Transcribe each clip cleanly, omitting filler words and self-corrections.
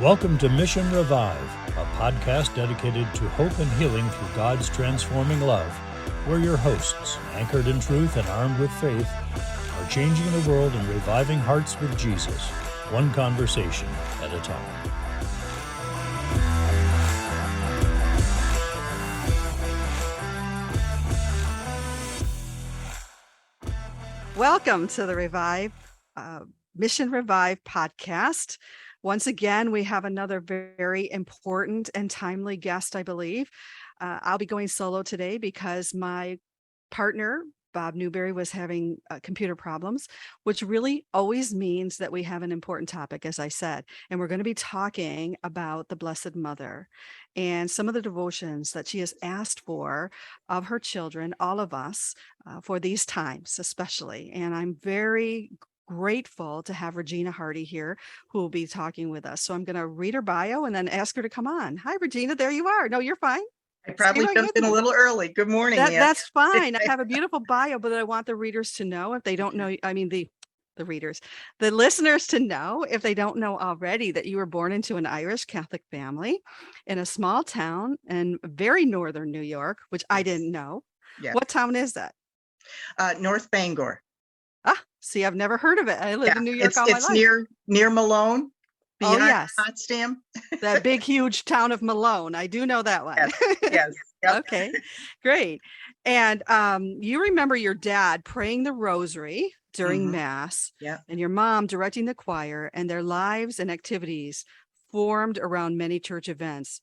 Welcome to Mission Revive, a podcast dedicated to hope and healing through God's transforming love, where your hosts, anchored in truth and armed with faith, are changing the world and reviving hearts with Jesus, one conversation at a time. Welcome to the Mission Revive podcast. Once again, we have another very important and timely guest, I believe. I'll be going solo today because my partner, Bob Newberry, was having computer problems, which really always means that we have an important topic, as I said. And we're going to be talking about the Blessed Mother and some of the devotions that she has asked for of her children, all of us, for these times especially. And I'm very grateful to have Regina Harty here, who will be talking with us. So I'm going to read her bio and then ask her to come on. Hi, Regina. There you are. No, you're fine. I probably jumped in a little early. Good morning. That's fine. I have a beautiful bio, but I want the readers to know, if they don't know, the listeners to know, if they don't know already, that you were born into an Irish Catholic family in a small town in very northern New York, which I didn't know. Yes. What town is that? North Bangor. See, I've never heard of it. I live in New York all my life. It's near Malone. Yes. Potsdam. That big, huge town of Malone. I do know that one. Yes. Yep. Okay, great. And you remember your dad praying the rosary during Mass, and your mom directing the choir, and their lives and activities formed around many church events,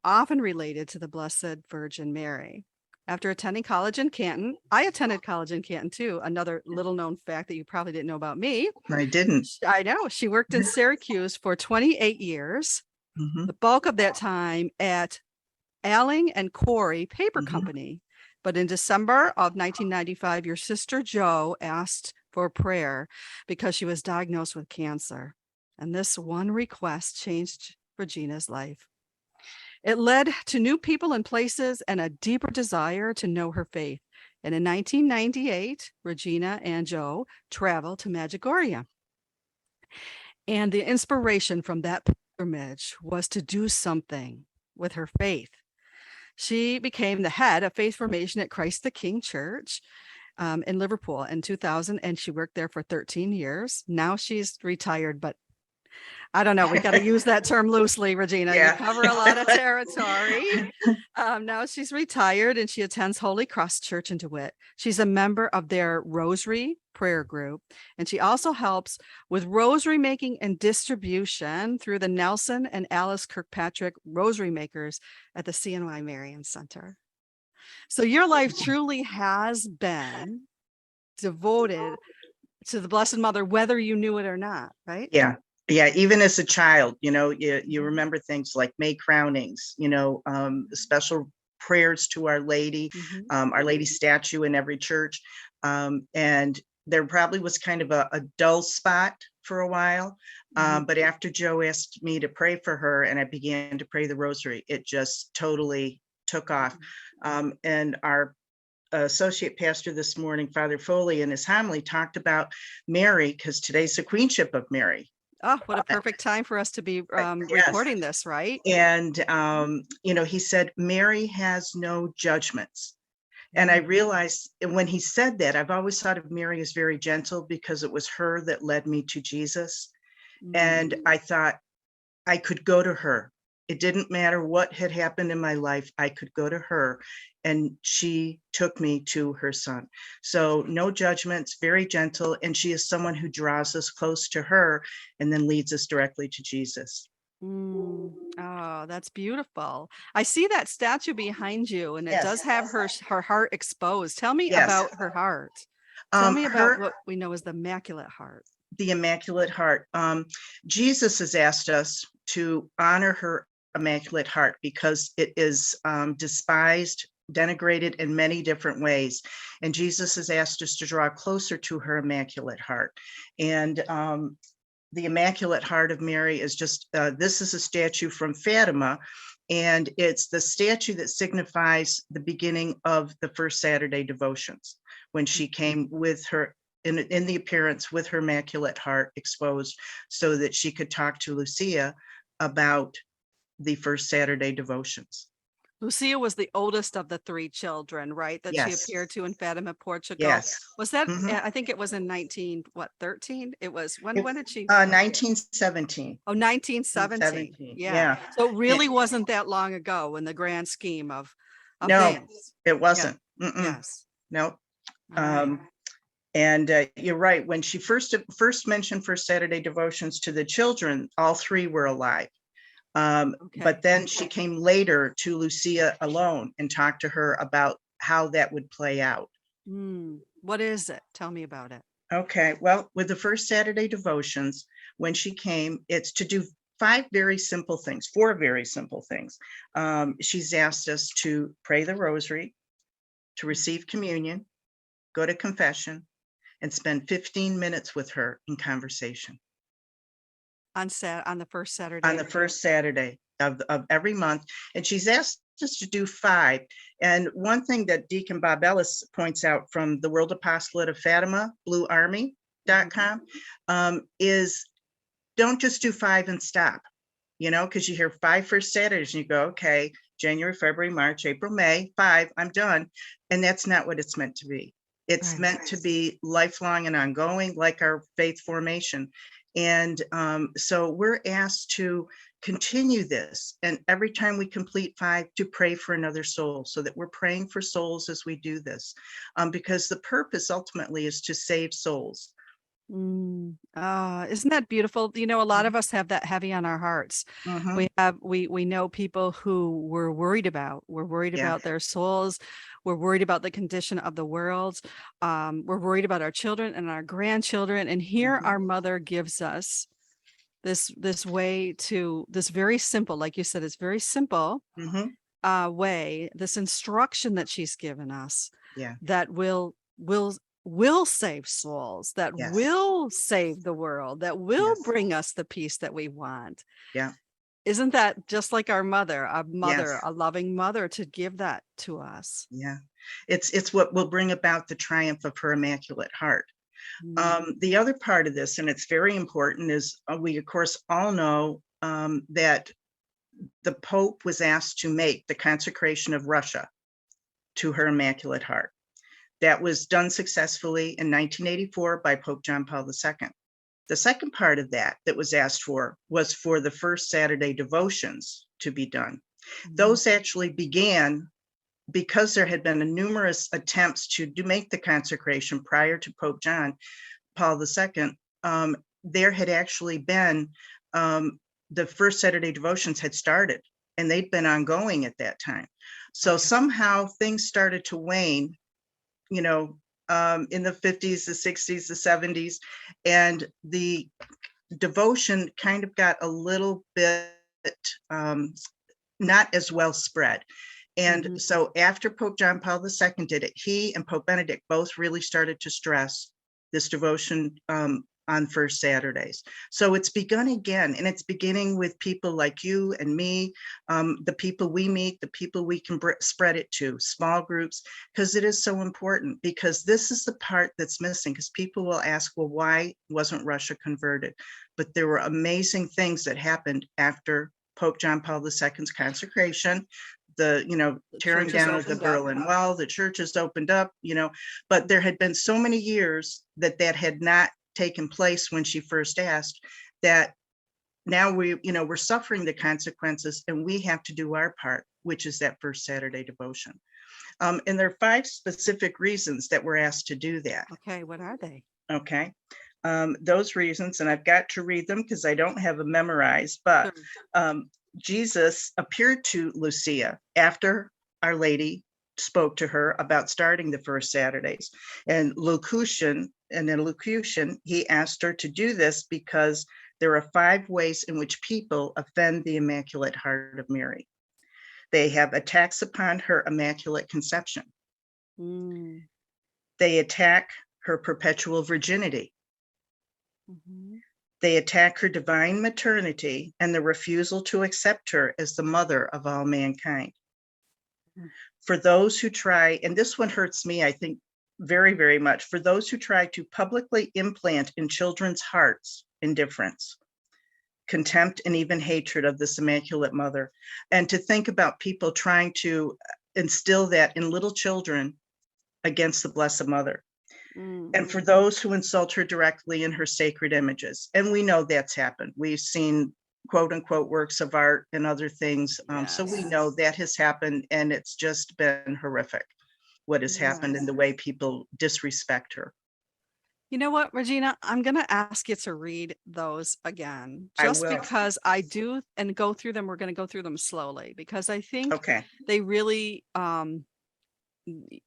often related to the Blessed Virgin Mary. After attending college in Canton, I attended college in Canton too. Another little known fact that you probably didn't know about me. I didn't. I know. She worked in Syracuse for 28 years, the bulk of that time at Alling and Corey Paper Company. But in December of 1995, your sister Jo asked for prayer because she was diagnosed with cancer. And this one request changed Regina's life. It led to new people and places and a deeper desire to know her faith. And in 1998, Regina and Jo traveled to Medjugorje. And the inspiration from that pilgrimage was to do something with her faith. She became the head of faith formation at Christ the King Church in Liverpool in 2000, and she worked there for 13 years. Now she's retired, but I don't know. We got to use that term loosely, Regina. You cover a lot of territory. Now she's retired and she attends Holy Cross Church in DeWitt. She's a member of their Rosary prayer group, and she also helps with rosary making and distribution through the Nelson and Alice Kirkpatrick Rosary Makers at the CNY Marian Center. So your life truly has been devoted to the Blessed Mother, whether you knew it or not, right? Yeah, even as a child, you remember things like May crownings, special prayers to Our Lady, Our Lady statue in every church. And there probably was kind of a dull spot for a while. But after Jo asked me to pray for her and I began to pray the rosary, it just totally took off. And our associate pastor this morning, Father Foley, in his homily talked about Mary, because today's the Queenship of Mary. Oh, what a perfect time for us to be recording this, right? And, he said, Mary has no judgments. And I realized when he said that, I've always thought of Mary as very gentle because it was her that led me to Jesus. And I thought I could go to her. It didn't matter what had happened in my life. I could go to her, and she took me to her son. So no judgments, very gentle. And she is someone who draws us close to her and then leads us directly to Jesus. Oh, that's beautiful. I see that statue behind you, and it does have her heart exposed. Tell me about her heart. Tell me about what we know as the Immaculate Heart. The Immaculate Heart. Jesus has asked us to honor her Immaculate Heart because it is despised, denigrated in many different ways. And Jesus has asked us to draw closer to her Immaculate Heart. And the Immaculate Heart of Mary is just, this is a statue from Fatima, and it's the statue that signifies the beginning of the first Saturday devotions, when she came with her in the appearance with her Immaculate Heart exposed so that she could talk to Lucia about the first Saturday devotions. Lucia was the oldest of the three children, right? That she Yes. appeared to in Fatima, Portugal. Yes. Was that, Mhm. I think it was in 13? It was, when did she? 1917. Oh, 1917. 17. Yeah. So it And- really wasn't that long ago in the grand scheme of no, things. it wasn't. Yes. No. All right. And you're right. When she first mentioned First Saturday devotions to the children, all three were alive. Okay. But then she came later to Lucia alone and talked to her about how that would play out. What is it? Tell me about it. Okay, well, with the First Saturday devotions, when she came, it's to do four very simple things. She's asked us to pray the rosary, to receive communion, go to confession, and spend 15 minutes with her in conversation. On the first Saturday. On the first Saturday of every month. And she's asked us to do 5. And one thing that Deacon Bob Ellis points out from the World Apostolate of Fatima, bluearmy.com, is don't just do 5 and stop, because you hear 5 first Saturdays and you go, okay, January, February, March, April, May, 5, I'm done. And that's not what it's meant to be. It's meant to be lifelong and ongoing, like our faith formation. And so we're asked to continue this. And every time we complete 5, to pray for another soul, so that we're praying for souls as we do this, because the purpose ultimately is to save souls. Isn't that beautiful? A lot of us have that heavy on our hearts. We know people who we're worried about. We're worried about their souls. We're worried about the condition of the world. We're worried about our children and our grandchildren. And here our mother gives us this way to this very simple, like you said, it's very simple way, this instruction that she's given us that will save souls, that will save the world, that will bring us the peace that we want. Isn't that just like our mother, a loving mother, to give that to us? It's what will bring about the triumph of her Immaculate Heart. The other part of this, and it's very important, is we of course all know that the Pope was asked to make the consecration of Russia to her Immaculate Heart. That was done successfully in 1984 by Pope John Paul II. The second part of that was asked for was for the first Saturday devotions to be done. Those actually began because there had been numerous attempts to make the consecration prior to Pope John Paul II. There had actually been the first Saturday devotions had started, and they'd been ongoing at that time. So somehow things started to wane, in the 50s, the 60s, the 70s, and the devotion kind of got a little bit not as well spread. And so after Pope John Paul II did it, he and Pope Benedict both really started to stress this devotion on first Saturdays. So it's begun again, and it's beginning with people like you and me, the people we meet, the people we can spread it to, small groups, because it is so important, because this is the part that's missing, because people will ask, well, why wasn't Russia converted? But there were amazing things that happened after Pope John Paul II's consecration, the tearing down of the Berlin Wall, the churches opened up, but there had been so many years that had not taken place when she first asked, that now we're suffering the consequences, and we have to do our part, which is that first Saturday devotion. And there are 5 specific reasons that we're asked to do that. Okay, what are they? Okay. Those reasons, and I've got to read them because I don't have them memorized, but Jesus appeared to Lucia after Our Lady spoke to her about starting the first Saturdays. And in elocution, he asked her to do this because there are 5 ways in which people offend the Immaculate Heart of Mary. They have attacks upon her Immaculate Conception. They attack her perpetual virginity. They attack her divine maternity and the refusal to accept her as the mother of all mankind. For those who try, and this one hurts me, I think, very, very much, for those who try to publicly implant in children's hearts indifference, contempt, and even hatred of this Immaculate Mother. And to think about people trying to instill that in little children against the Blessed Mother. And for those who insult her directly in her sacred images. And we know that's happened. We've seen quote unquote works of art and other things. So we know that has happened, and it's just been horrific what has happened and the way people disrespect her. You know what, Regina, I'm going to ask you to read those again, just will. because I do, and go through them. We're going to go through them slowly, because I think Okay. they really,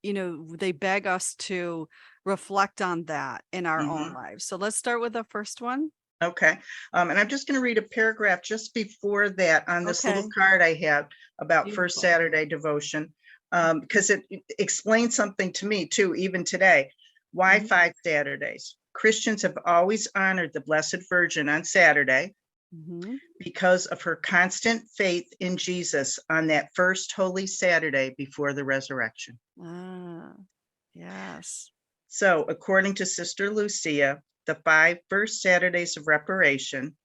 they beg us to reflect on that in our own lives. So let's start with the first one. Okay. And I'm just going to read a paragraph just before that on this little card I have about Beautiful. First Saturday devotion, because it explains something to me too, even today. Why 5 Saturdays? Christians have always honored the Blessed Virgin on Saturday because of her constant faith in Jesus on that first Holy Saturday before the resurrection. Yes. So according to Sister Lucia, the 5 first Saturdays of Reparation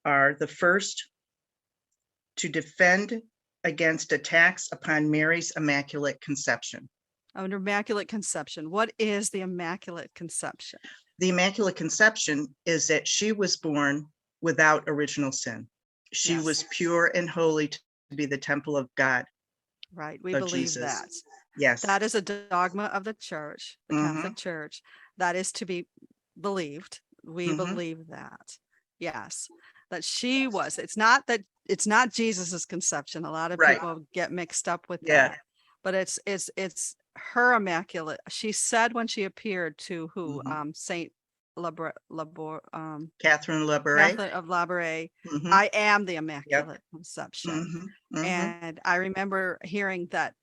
are the first to defend against attacks upon Mary's Immaculate Conception. An Immaculate Conception. What is the Immaculate Conception? The Immaculate Conception is that she was born without original sin. She was pure and holy to be the temple of God. Right. We believe Jesus. that. Yes. That is a dogma of the Church, the Catholic Church. That is to be believed. We believe that. Yes. That she was. It's not Jesus's conception. A lot of people get mixed up with that. But it's her immaculate. She said when she appeared to who? Saint Catherine of Labouré, I am the Immaculate Conception. And I remember hearing that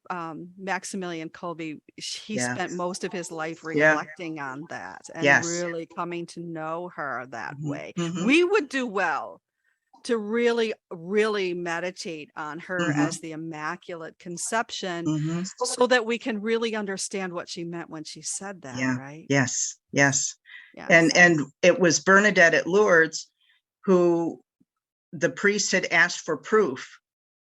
Maximilian Kolbe, he spent most of his life reflecting on that and really coming to know her that way. We would do well to really, really meditate on her as the Immaculate Conception, so that we can really understand what she meant when she said that, right? Yes. And it was Bernadette at Lourdes who the priest had asked for proof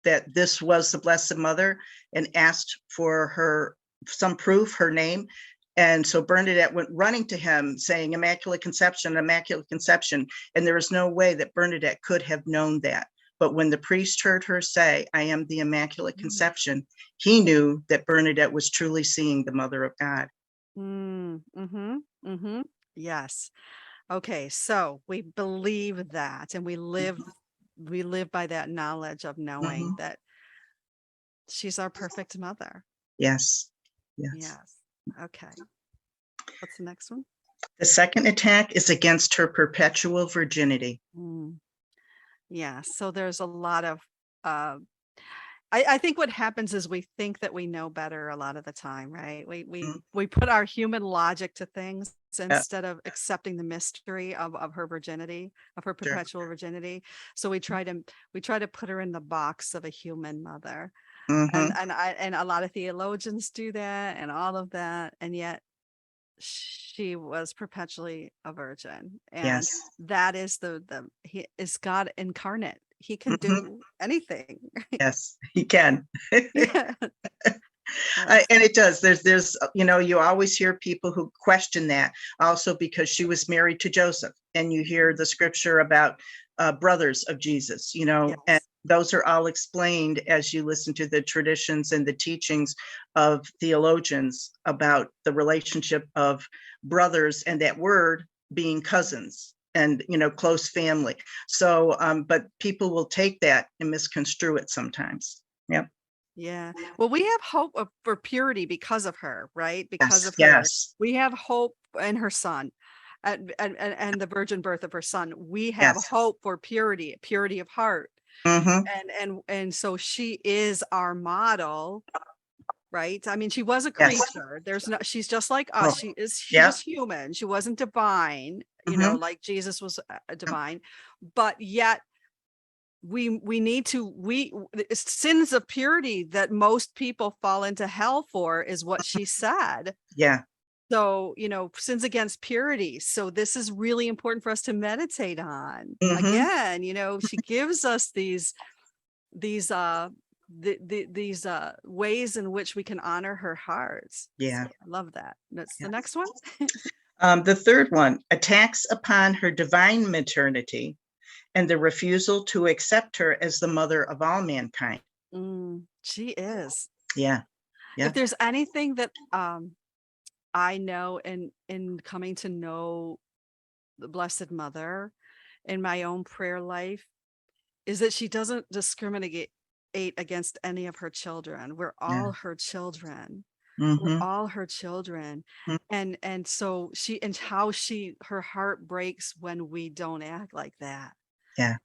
that this was the Blessed Mother, and asked for some proof, her name. And so Bernadette went running to him saying, Immaculate Conception, Immaculate Conception. And there was no way that Bernadette could have known that. But when the priest heard her say, I am the Immaculate Conception, he knew that Bernadette was truly seeing the Mother of God. Yes. Okay. So we believe that, and we live by that knowledge of knowing that she's our perfect mother. Yes. Okay. What's the next one? The second attack is against her perpetual virginity. Yeah. So there's a lot of, I think what happens is we think that we know better a lot of the time, right? We put our human logic to things instead of accepting the mystery of her virginity, of her perpetual virginity. So we try to put her in the box of a human mother. And a lot of theologians do that and all of that, and yet she was perpetually a virgin, and that is he is God incarnate. He can do anything. Yes, he can. And it does. There's you always hear people who question that, also because she was married to Joseph, and you hear the scripture about brothers of Jesus, and those are all explained as you listen to the traditions and the teachings of theologians about the relationship of brothers, and that word being cousins and, close family. So, but people will take that and misconstrue it sometimes. Yep. Yeah. Well, we have hope for purity because of her, right? Because of her. We have hope in her son. And the virgin birth of her son. We have hope for purity of heart. And so she is our model, right? I mean, she was a creature. She's just like us. She was human. She wasn't divine, like Jesus was divine, but yet we need to, sins of purity that most people fall into hell for is what she said. So, sins against purity. So this is really important for us to meditate on. Again, she gives us these these ways in which we can honor her heart. Yeah. So I love that. That's the next one. The third one, attacks upon her divine maternity and the refusal to accept her as the mother of all mankind. She is. Yeah. If there's anything that I know in coming to know the Blessed Mother in my own prayer life, is that she doesn't discriminate against any of her children. We're all her children. We're all her children. And so her heart breaks when we don't act like that. Yeah.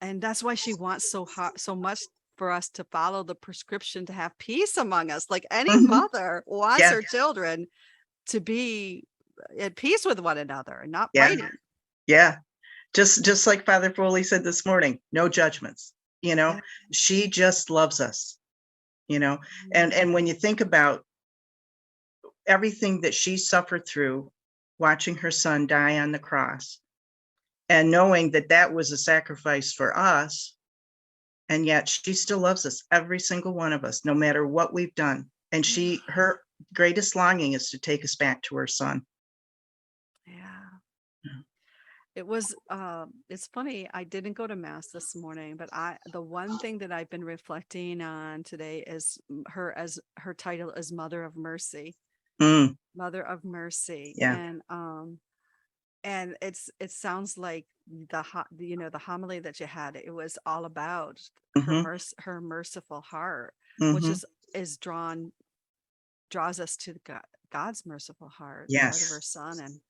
And that's why she wants so much for us to follow the prescription to have peace among us. Like any mother wants her children to be at peace with one another and not fighting. Yeah. Just like Father Foley said this morning, no judgments, she just loves us, and when you think about everything that she suffered through, watching her son die on the cross and knowing that that was a sacrifice for us, and yet she still loves us, every single one of us, no matter what we've done. And her greatest longing is to take us back to her son. It was, it's funny, I didn't go to mass this morning, but the one thing that I've been reflecting on today is her title is Mother of Mercy. Mother of Mercy. Yeah. And it sounds like the homily that you had, it was all about her merciful heart, which draws us to God's merciful heart, the heart of her son. And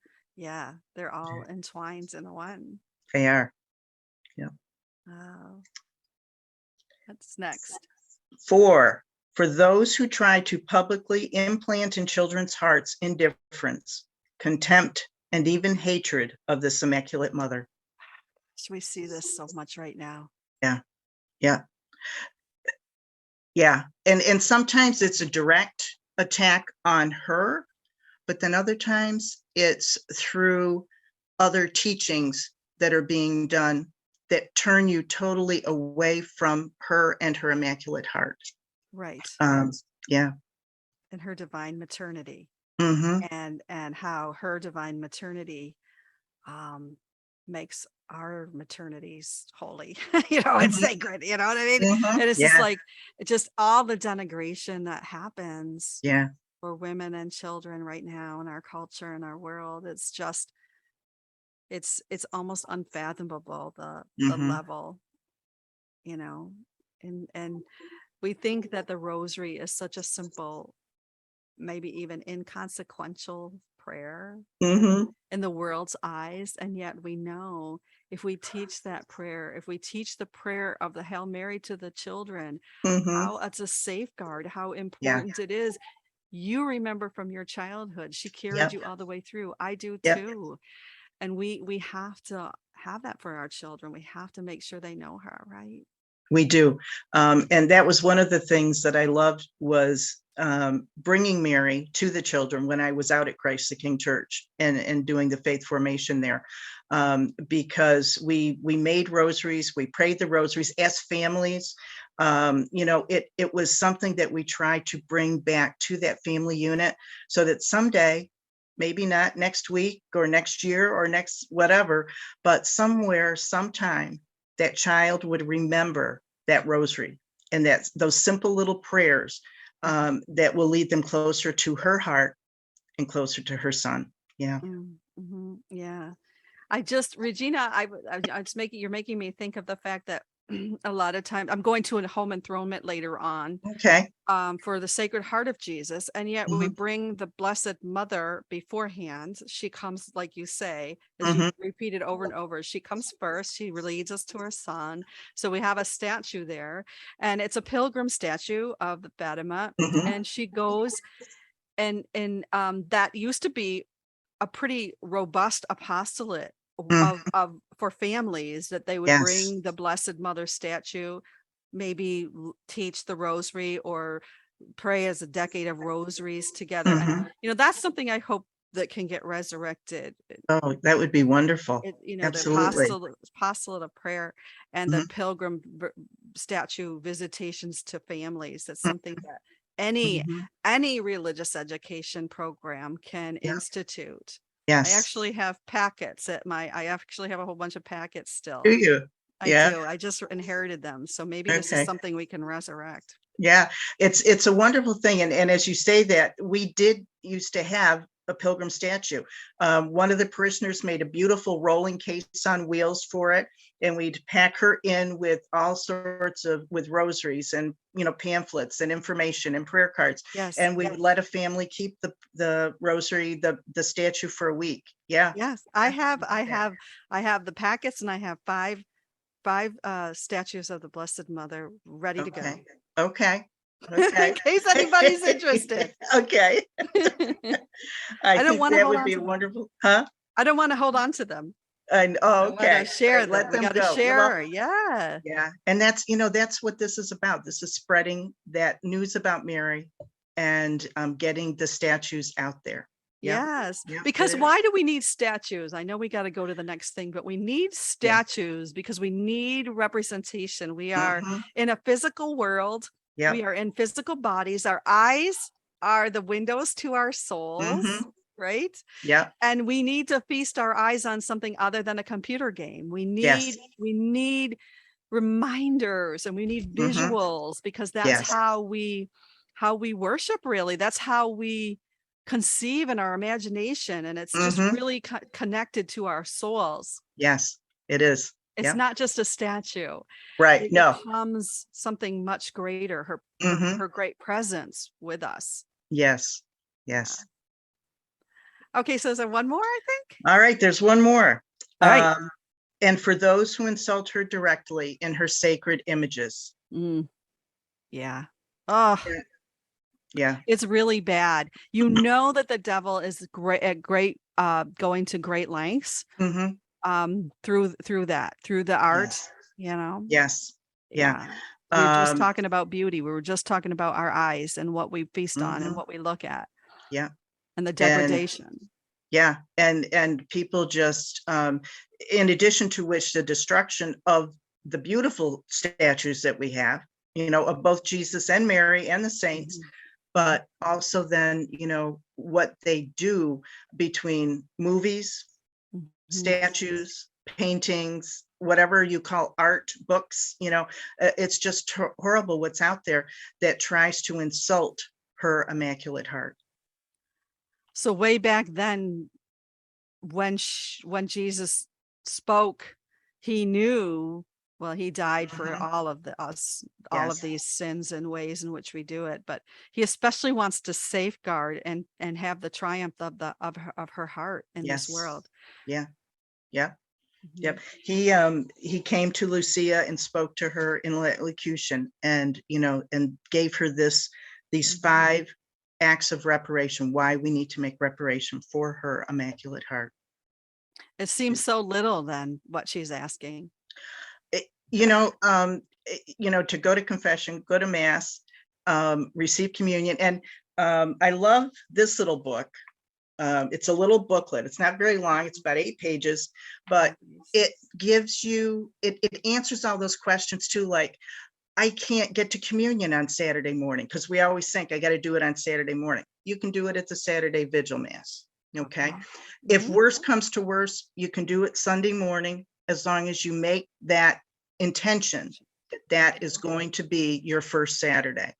they're all entwined in one. They are. What's next? 4, for those who try to publicly implant in children's hearts indifference, contempt, and even hatred of this Immaculate Mother. We see this so much right now. Yeah. And sometimes it's a direct attack on her, but then other times it's through other teachings that are being done that turn you totally away from her and her Immaculate Heart. Right. Yeah. And her divine maternity. And how her divine maternity makes our maternities holy, and sacred, you know what I mean? And it's just all the denigration that happens for women and children right now in our culture and our world. It's just, it's almost unfathomable, the level, and we think that the rosary is such a simple, maybe even inconsequential prayer in the world's eyes. And yet we know if we teach that prayer, if we teach the prayer of the Hail Mary to the children, how it's a safeguard, how important it is. You remember from your childhood, she carried you all the way through. I do too. And we have to have that for our children. We have to make sure they know her, right? We do. And that was one of the things that I loved, was bringing Mary to the children when I was out at Christ the King Church and doing the faith formation there, because we made rosaries, we prayed the rosaries as families. It was something that we tried to bring back to that family unit, so that someday, maybe not next week or next year or next whatever, but somewhere, sometime, that child would remember that rosary and those simple little prayers that will lead them closer to her heart and closer to her son. Yeah. Yeah. Regina, you're making me think of the fact that a lot of times I'm going to a home enthronement later on. Okay. For the Sacred Heart of Jesus. And yet we bring the Blessed Mother beforehand. She comes, like you say, as you repeat it over and over, she comes first. She leads us to her son. So we have a statue there, and it's a pilgrim statue of the Fatima. And she goes, and that used to be a pretty robust apostolate of for families, that they would bring the Blessed Mother statue, maybe teach the rosary or pray as a decade of rosaries together. And, that's something I hope that can get resurrected. Oh, that would be wonderful. The Absolutely. apostolate of prayer and the pilgrim statue visitations to families. That's something that any religious education program can institute. Yes. I actually have packets I actually have a whole bunch of packets still. Do you? I do. I just inherited them. So maybe this is something we can resurrect. Yeah, it's a wonderful thing. And as you say that, we did used to have a pilgrim statue. One of the parishioners made a beautiful rolling case on wheels for it. And we'd pack her in with all sorts with rosaries and, pamphlets and information and prayer cards. Yes. And we would let a family keep the rosary, the statue for a week. Yeah. Yes. I have the packets, and I have five statues of the Blessed Mother ready to go. Okay. In case anybody's interested. Okay. I don't think want to that hold would on be to them. wonderful. Huh? I don't want to hold on to them. Okay. I want to share them. Let them We got to go. share. Yeah. Yeah. And that's what this is about. This is spreading that news about Mary and getting the statues out there. Yes. Because why do we need statues? I know we got to go to the next thing, but we need statues because we need representation. We are in a physical world. We are in physical bodies. Our eyes are the windows to our souls, right? Yeah. And we need to feast our eyes on something other than a computer game. We need reminders, and we need visuals, because that's how we worship, really. That's how we conceive in our imagination, and it's just really connected to our souls. Yes, it is. It's not just a statue, right? It No, becomes something much greater. Her great presence with us. Yes. Okay, so is there one more? I think. All right, there's one more. All right. And for those who insult her directly in her sacred images. Yeah. Oh. Yeah. It's really bad. You know that the devil is great going to great lengths through the art, Yes. Yeah. We were just talking about beauty. We were just talking about our eyes and what we feast on and what we look at. Yeah. And the degradation. And people just in addition to which, the destruction of the beautiful statues that we have, of both Jesus and Mary and the saints. But also then, what they do between movies, statues, paintings, whatever you call art, books, it's just horrible what's out there that tries to insult her Immaculate Heart. So way back then, when Jesus spoke, he knew. Well, he died for all of these sins and ways in which we do it, but he especially wants to safeguard and have the triumph of her heart in this world. Yep. He came to Lucia and spoke to her in elocution, and gave her these 5 acts of reparation. Why we need to make reparation for her Immaculate Heart. It seems so little then what she's asking. To go to confession, go to mass, receive communion. And I love this little book. It's a little booklet. It's not very long. It's about 8 pages, but it gives you, it answers all those questions too. Like, I can't get to communion on Saturday morning because we always think I got to do it on Saturday morning. You can do it at the Saturday Vigil Mass. Okay. If worse comes to worse, you can do it Sunday morning, as long as you make that intention that is going to be your first Saturday.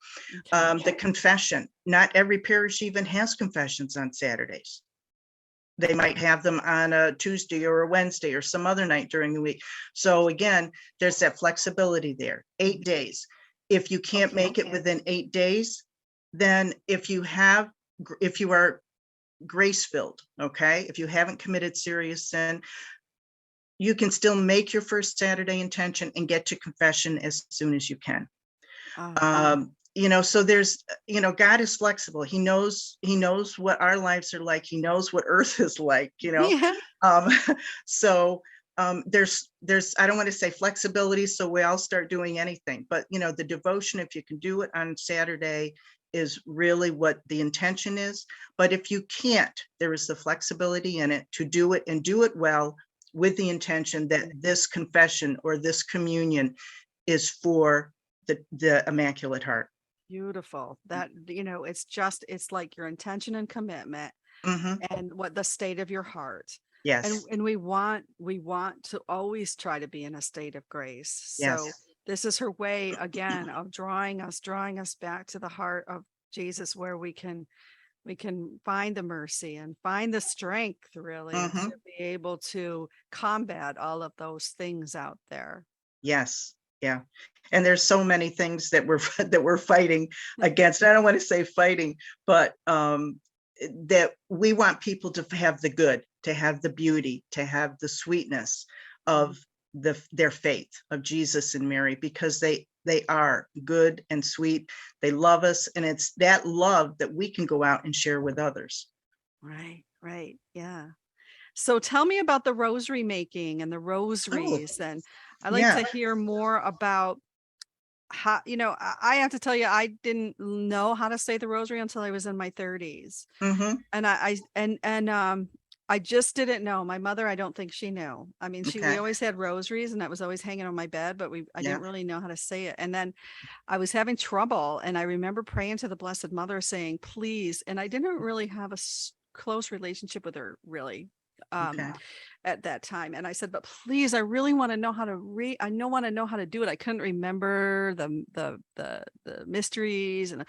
The confession, not every parish even has confessions on Saturdays. They might have them on a Tuesday or a Wednesday or some other night during the week. So again, there's that flexibility there. 8 days. If you can't make it within 8 days, then if you are grace-filled, okay, if you haven't committed serious sin, you can still make your first Saturday intention and get to confession as soon as you can. So there's, God is flexible. He knows what our lives are like. He knows what earth is like, So there's, I don't want to say flexibility, so we all start doing anything, but the devotion, if you can do it on Saturday, is really what the intention is. But if you can't, there is the flexibility in it to do it and do it well, with the intention that this confession or this communion is for the Immaculate Heart. Beautiful. That, it's like your intention and commitment, and what the state of your heart. Yes. And we want to always try to be in a state of grace. So Yes. this is her way again of drawing us back to the heart of Jesus, where we can find the mercy and find the strength, really, to be able to combat all of those things out there. Yes. Yeah. And there's so many things that we're fighting against. I don't want to say fighting, but that we want people to have the good, to have the beauty, to have the sweetness of their faith, of Jesus and Mary, because they are good and sweet. They love us, and it's that love that we can go out and share with others. Right. Yeah. So tell me about the rosary making and the rosaries. And I'd like to hear more about how, I have to tell you, I didn't know how to say the rosary until I was in my 30s. And I just didn't know. My mother, I don't think she knew. I mean, we always had rosaries, and that was always hanging on my bed, but I didn't really know how to say it. And then I was having trouble, and I remember praying to the Blessed Mother saying, please. And I didn't really have a close relationship with her, really. At that time, and I said, but please, I really want to know how to read. I want to know how to do it. I couldn't remember the mysteries, and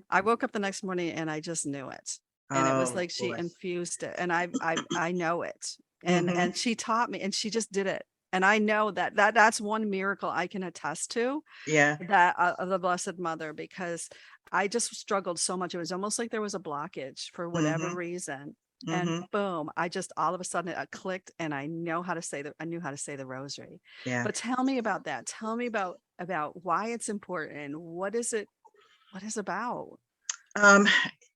I woke up the next morning and I just knew it, and it was like she infused it, and I know it, and she taught me, and she just did it, and I know that's one miracle I can attest to. That of the Blessed Mother, because I just struggled so much. It was almost like there was a blockage for whatever reason. And boom, I just, all of a sudden it clicked, and I knew how to say the rosary. But tell me about that. Tell me about why it's important. What is it about?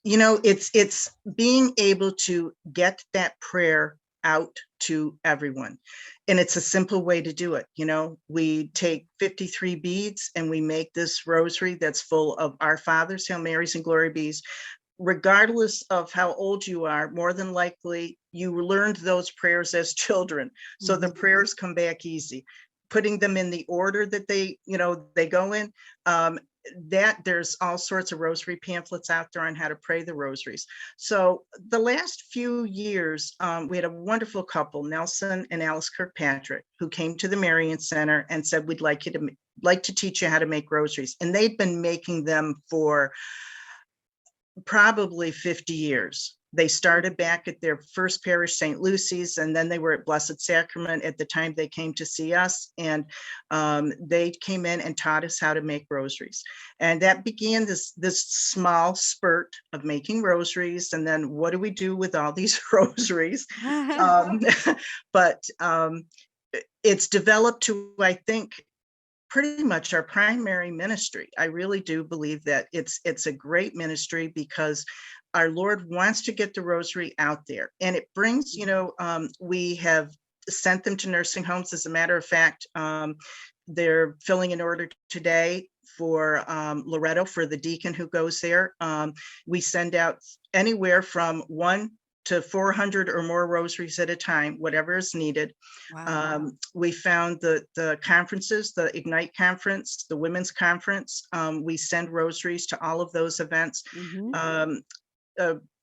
It's being able to get that prayer out to everyone. And it's a simple way to do it. We take 53 beads and we make this rosary that's full of Our Fathers, Hail Marys, and Glory Bees. Regardless of how old you are, more than likely you learned those prayers as children. So the prayers come back easy. Putting them in the order that they go in, that there's all sorts of rosary pamphlets out there on how to pray the rosaries. So the last few years, we had a wonderful couple, Nelson and Alice Kirkpatrick, who came to the Marian Center and said, we'd like to teach you how to make rosaries. And they'd been making them for probably 50 years. They started back at their first parish, St. Lucy's, and then they were at Blessed Sacrament at the time they came to see us. And they came in and taught us how to make rosaries. And that began this small spurt of making rosaries. And then what do we do with all these rosaries? But it's developed to, I think, pretty much our primary ministry. I really do believe that it's a great ministry, because our Lord wants to get the rosary out there, and it brings, we have sent them to nursing homes. As a matter of fact, they're filling an order today for Loretto, for the deacon who goes there. We send out anywhere from 1 to 400 or more rosaries at a time, whatever is needed. Wow. We found the conferences, the Ignite conference, the women's conference. We send rosaries to all of those events.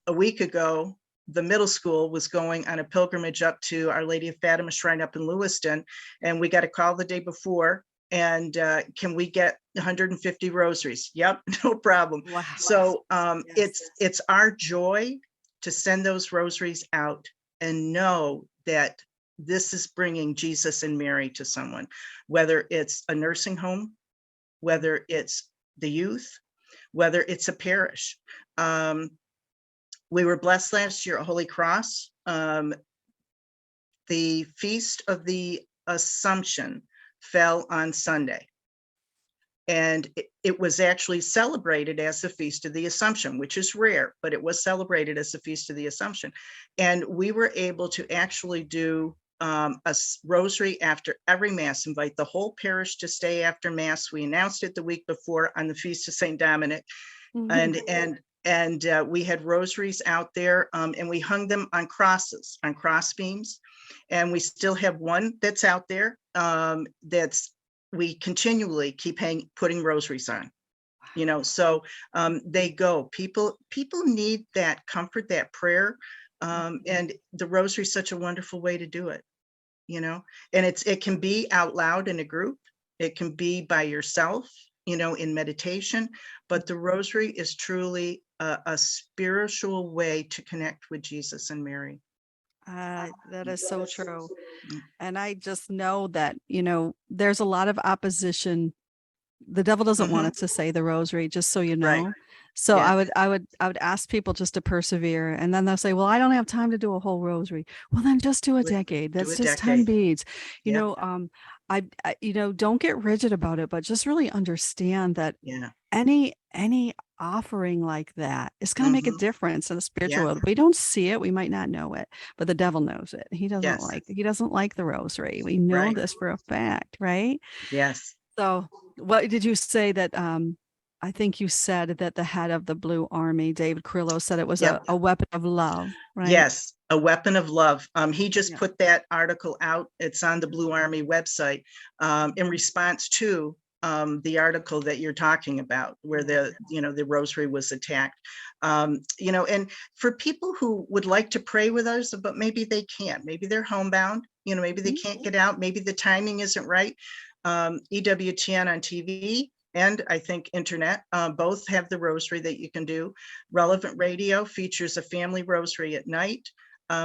A week ago, the middle school was going on a pilgrimage up to Our Lady of Fatima Shrine up in Lewiston, and we got a call the day before, and can we get 150 rosaries? Yep, no problem. Wow. So it's our joy to send those rosaries out and know that this is bringing Jesus and Mary to someone, whether it's a nursing home, whether it's the youth, whether it's a parish. We were blessed last year at Holy Cross. The Feast of the Assumption fell on Sunday. And it was actually celebrated as the Feast of the Assumption, which is rare, but it was celebrated as the Feast of the Assumption. And we were able to actually do rosary after every Mass, invite the whole parish to stay after Mass. We announced it the week before on the Feast of St. Dominic. And we had rosaries out there, and we hung them on crosses, on cross beams. And we still have one that's out there we continually keep putting rosaries on. So they go. People need that comfort, that prayer, and the rosary is such a wonderful way to do it. And it can be out loud in a group. It can be by yourself, in meditation. But the rosary is truly a spiritual way to connect with Jesus and Mary. That is so true. And I just know that, there's a lot of opposition. The devil doesn't want us to say the rosary, just so you know. Right. So Yeah. I would ask people just to persevere, and then they'll say, well, I don't have time to do a whole rosary. Well, then just do a decade. That's just 10 beads. Don't get rigid about it, but just really understand that any offering like that is going to make a difference in the spiritual world. We don't see it, we might not know it, but the devil knows it. He doesn't like the rosary. We know this for a fact, right? Yes. So what did you say that I think you said that the head of the Blue Army, David Carrillo, said it was a weapon of love, right? Yes, a weapon of love. He just put that article out. It's on the Blue Army website in response to the article that you're talking about, where the rosary was attacked. And for people who would like to pray with us, but maybe they can't, maybe they're homebound, maybe they can't get out, maybe the timing isn't right. EWTN on TV and I think internet both have the rosary that you can do. Relevant Radio features a family rosary at night.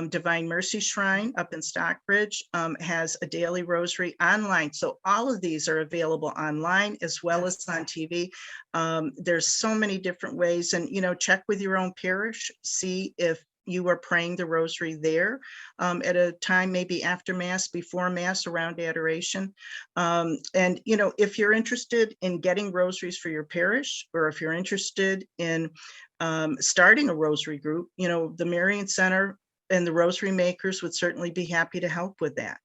Divine Mercy Shrine up in Stockbridge has a daily rosary online. So all of these are available online as well as on TV. There's so many different ways, and check with your own parish, see if you are praying the rosary there at a time, maybe after Mass, before Mass, around adoration. And if you're interested in getting rosaries for your parish, or if you're interested in starting a rosary group, the Marian Center and the Rosary Makers would certainly be happy to help with that.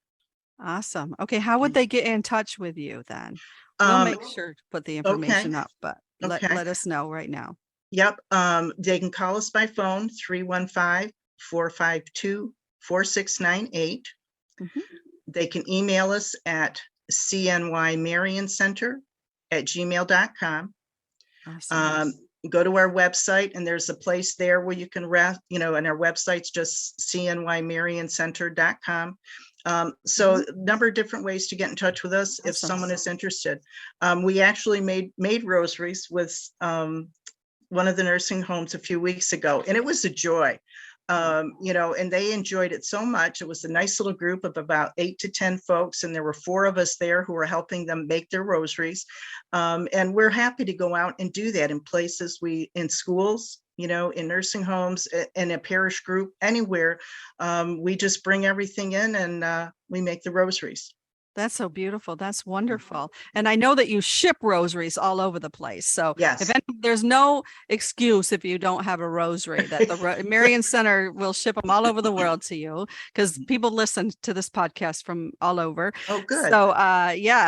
Awesome. Okay, how would they get in touch with you then? We'll make sure to put the information up, but let us know right now. Yep. They can call us by phone, 315-452-4698. They can email us at cnymariancenter@gmail.com. Awesome. Go to our website, and there's a place there where you can and our website's just cnymariancenter.com. So a number of different ways to get in touch with us if someone is interested. We actually made rosaries with one of the nursing homes a few weeks ago, and it was a joy. And they enjoyed it so much. It was a nice little group of about 8 to 10 folks, and there were 4 of us there who were helping them make their rosaries. And we're happy to go out and do that in places, in schools, in nursing homes, in a parish group, anywhere. We just bring everything in and we make the rosaries. That's so beautiful. That's wonderful. And I know that you ship rosaries all over the place. So there's no excuse if you don't have a rosary, that the Marian Center will ship them all over the world to you, because people listen to this podcast from all over. Oh, good. So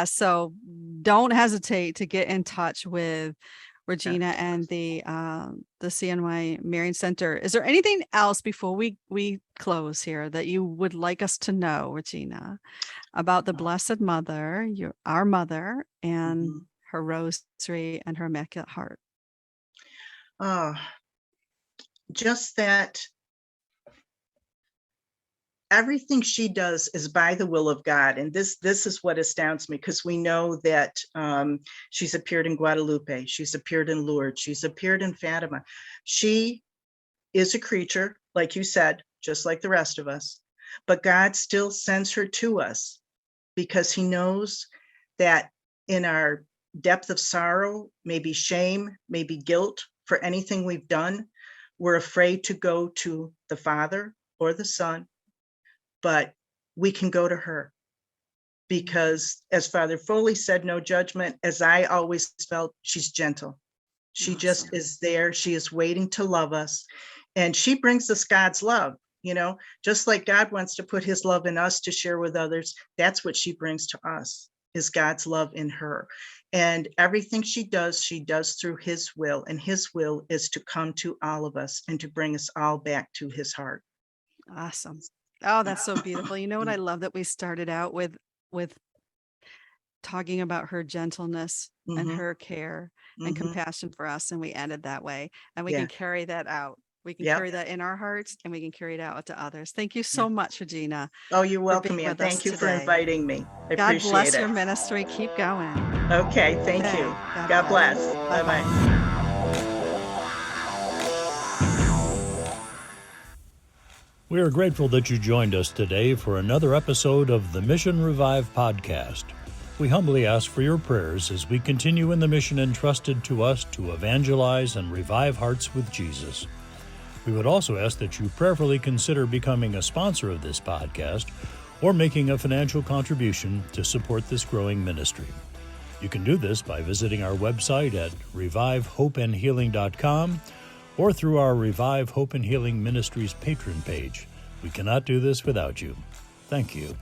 so don't hesitate to get in touch with Regina and the CNY Marian Center. Is there anything else before we close here that you would like us to know, Regina, about the Blessed Mother, our mother, and her rosary and her Immaculate Heart? Just that everything she does is by the will of God. And this is what astounds me, because we know that she's appeared in Guadalupe, she's appeared in Lourdes, she's appeared in Fatima. She is a creature, like you said, just like the rest of us, but God still sends her to us because he knows that in our depth of sorrow, maybe shame, maybe guilt for anything we've done, we're afraid to go to the Father or the Son, but we can go to her, because as Father Foley said, no judgment. As I always felt, she's gentle. She just is there. She is waiting to love us, and she brings us God's love. just like God wants to put his love in us to share with others. That's what she brings to us, is God's love in her. And everything she does through his will, and his will is to come to all of us and to bring us all back to his heart. Awesome. Oh, that's so beautiful. You know what I love, that we started out with talking about her gentleness and her care and compassion for us, and we ended that way, and we can carry that out. We can carry that in our hearts, and we can carry it out to others. Thank you so much, Regina. Oh, you're welcome, and thank you for inviting me. I God appreciate bless it. your ministry. Keep going. Okay, thank you. God bless. Bye-bye. We are grateful that you joined us today for another episode of the Mission Revive podcast. We humbly ask for your prayers as we continue in the mission entrusted to us to evangelize and revive hearts with Jesus. We would also ask that you prayerfully consider becoming a sponsor of this podcast or making a financial contribution to support this growing ministry. You can do this by visiting our website at revivehopeandhealing.com or through our Revive Hope and Healing Ministries patron page. We cannot do this without you. Thank you.